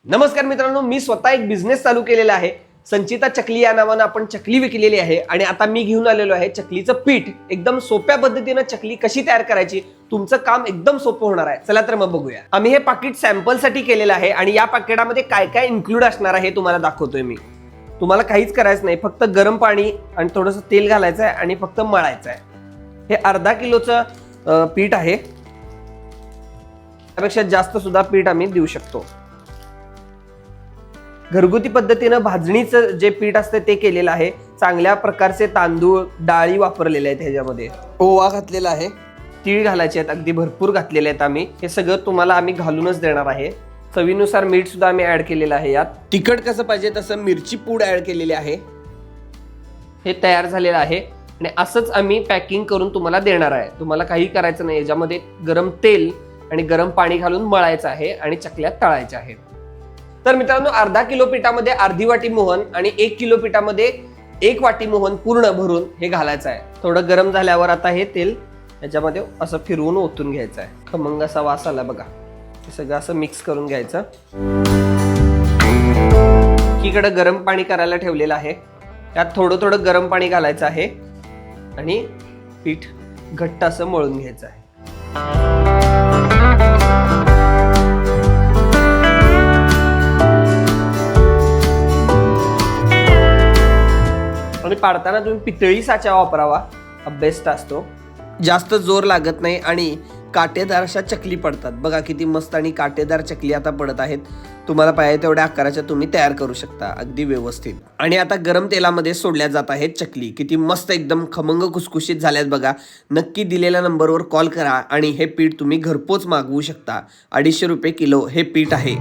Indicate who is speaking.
Speaker 1: नमस्कार मित्रांनो, मी स्वतः एक बिझनेस चालू केलेला आहे. संचिता चकली या नावानं आपण चकली विकलेली आहे आणि आता मी घेऊन आलेलो आहे चकलीचं पीठ. एकदम सोप्या पद्धतीनं चकली कशी तयार करायची, तुमचं काम एकदम सोपं होणार आहे. चला तर मग बघूया. आम्ही हे पाकिट सॅम्पलसाठी केलेलं आहे आणि या पाकिटामध्ये काय काय इन्क्लूड असणार आहे तुम्हाला दाखवतोय मी. तुम्हाला काहीच करायचं नाही, फक्त गरम पाणी आणि थोडंसं तेल घालायचं आहे आणि फक्त मळायचं आहे. हे अर्धा किलोचं पीठ आहे. त्यापेक्षा जास्त सुद्धा पीठ आम्ही देऊ शकतो. घरगुती पद्धतीनं भाजणीचं जे पीठ असतं ते केलेलं आहे. चांगल्या प्रकारचे तांदूळ डाळी वापरलेले आहेत. ह्याच्यामध्ये ओवा घातलेला आहे, तीळ घालायचे आहेत, अगदी भरपूर घातलेले आहेत आम्ही. हे सगळं तुम्हाला आम्ही घालूनच देणार आहे. चवीनुसार मीठ सुद्धा आम्ही ऍड केलेलं आहे. यात तिखट कसं पाहिजे तसं मिरची पूड ऍड केलेली आहे. हे तयार झालेलं आहे आणि असंच आम्ही पॅकिंग करून तुम्हाला देणार आहे. तुम्हाला काही करायचं नाही. याच्यामध्ये गरम तेल आणि गरम पाणी घालून मळायचं आहे आणि चकल्या तळायच्या आहेत. तर मित्रांनो, अर्धा किलो पिठामध्ये अर्धी वाटी मोहन आणि 1 किलो पिठामध्ये 1 वाटी मोहन पूर्ण भरून हे घालायचं आहे. थोडं गरम झाल्यावर आता हे तेल याच्यामध्ये असं फिरवून ओतून घ्यायचं आहे. खमंग असा वास आला बघा. हे सगळं असं मिक्स करून घ्यायचं. एकीकडे गरम पाणी करायला ठेवलेलं आहे. त्यात थोडं थोडं गरम पाणी घालायचं आहे आणि पीठ घट्ट असं मळून घ्यायचं आहे. आणि पाडताना तुम्ही पितळी साचा वापरावा, हा बेस्ट असतो. जास्त जोर लागत नाही आणि काटेदार अशा चकली पडतात. बघा किती मस्त आणि काटेदार चकली आता पडत आहेत. तुम्हाला पाहिजे तेवढ्या आकाराच्या तुम्ही तयार करू शकता अगदी व्यवस्थित. आणि आता गरम तेलामध्ये सोडल्या जात आहेत चकली. किती मस्त एकदम खमंग खुसखुशीत झाल्यात बघा. नक्की दिलेल्या नंबरवर कॉल करा आणि हे पीठ तुम्ही घरपोच मागवू शकता. 250 रुपये किलो हे पीठ आहे.